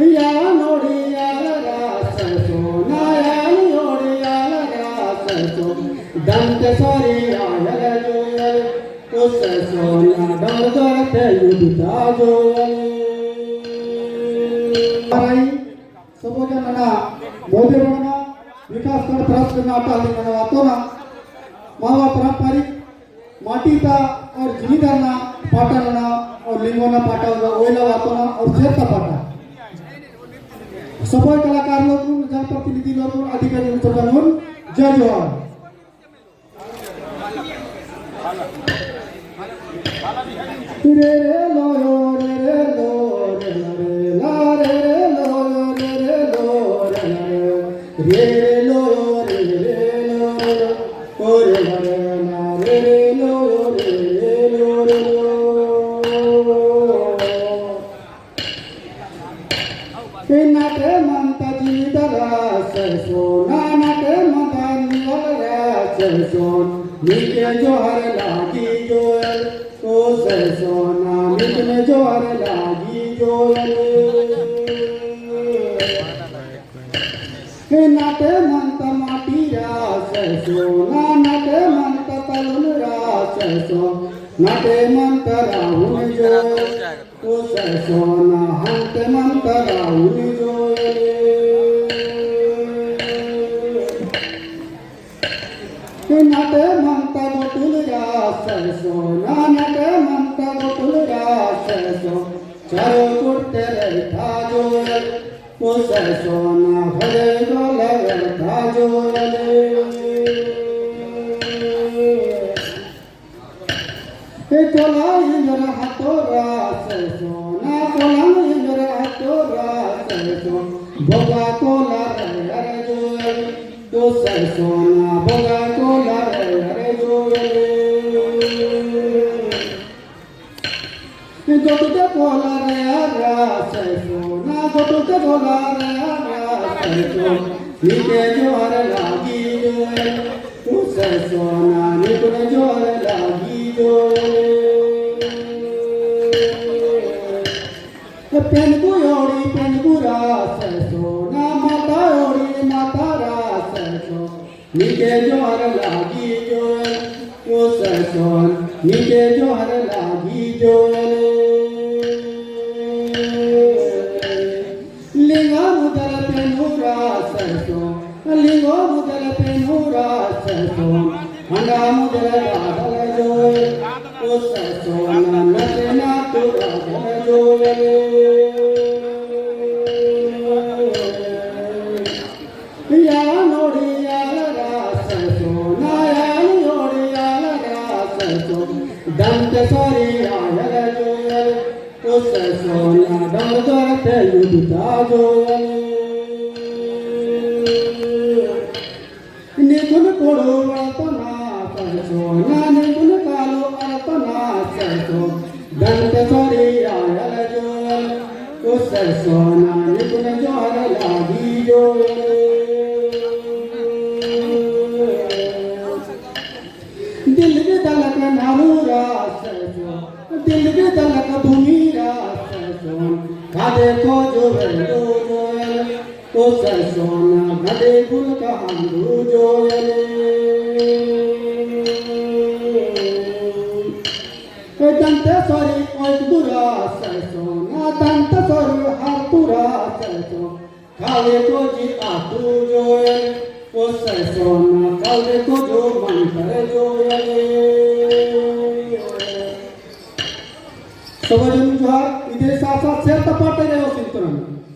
या नोडियाल राससो नायाल योडियाल राससो दंत sorry oil Joel उससो ना दंदरते युद्धा जोयल आई सबोजनना मोदेवना विकास कर प्रस्त नाटाली ना वातोना मावा पारंपरिक माटीता और जिमीदारना पाटाना और लिंगोना पाटा ओइला वातोना और शेरता पाटा सफल कलाकार लोग जनप्रतिनिधि लोग अधिकारी लोग जय जोहार रे रे लो रे रे लो रे रे ला रे रे लो रे रे लो रे रे लो रे रे लो ओ रे रे ला रे रे लो रे रे लो रे लो नाटे मंता जीदरा सोना नाटे मंता निवलरा सोन निके जोहर लागी जोयल ओ सोना निके जोहर लागी जोयल नाटे मंता माटी रास सोना नाटे मंता तलुन रास सो नाटे मंता राहुल जोयल ओ सोना हंते मंता राहुल जोयल नाटे मंता गोकुल रास सोना नाटे मंता गोकुल रास सो चारो कुर्ते रहता जोयल ओ सोना भले गोले रहता जोयल कोला इंजर हाथो रास सोना कोला इंजर हाथो रास सो भोगा कोला रे जोयल ओ सोना भोगा कोला रे जोयल गोटुते कोला रे रास सोना गोटुते कोला रे रास सो निके जोहर लागी जोयल ओ सोना निके जोहर लागी जोयल पेन गुयोड़ी पेन गुरास सोना माता ओड़ी माता रास सो निके जोहर लागी जोयल ओ सोन निके जोहर लागी जोयल लिंगा मुदल पेनु रास सो लिंगो मुदल पेनु रास सो हंडा मुदल गादल जोयल ओ सोना नचना तू गादल जोयल या नोडियाल राससो नायाल योडियाल राससो दंत सोरी आयल जोयल उससो ना दंदरते युद्धा जोयल निगुन कोडो अल्पना सरसो ना निगुन कालो अल्पना सरसो दंत सोरी आयल जोयल उससो ना निगुन जोहर लागी जोयल दिल के दलक नारू रास सो दिल के दलक भूमि रास सो खादे को जो वेलो जोयल ओ सोना खादे गुल का हंदू जोयल दंत सोरी ओय दुरास सोना दंत सोरी हर दुरास सो खावे को जी आतू जोयल ओ सोना खावे को जो मंत्र जोयल सबजन जोहार इधर साथ शेर तपाटे गए हो चिंतन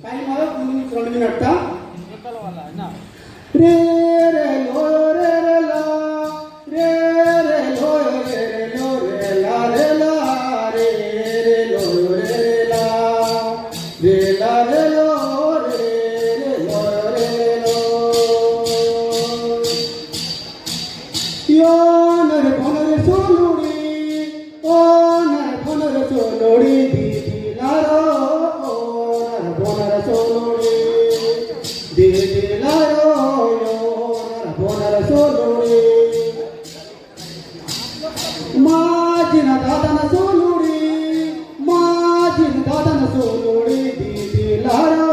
टाइम आया 3 मिनट का रे रे लो रे रे ला रे रे लो रे रे लो रे ला रे ला रे रे लो रे ला रे ला रे लो रे रे लो रे लो यो नर भनर सोलुड़ी ओ नर भनर सोलुड़ी दीदी लारो ओ नर भनर सोलुड़ी दीदी लारो यो नर भनर सोलुड़ी माजिन दादन सोलुड़ी दीदी लारो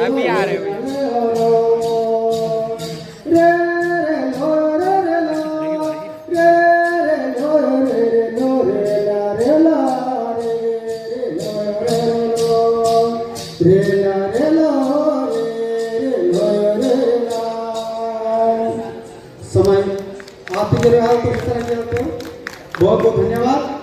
अभी आ रहे समय आप भी जरूर आओ तो इस तरह के बहुत बहुत धन्यवाद।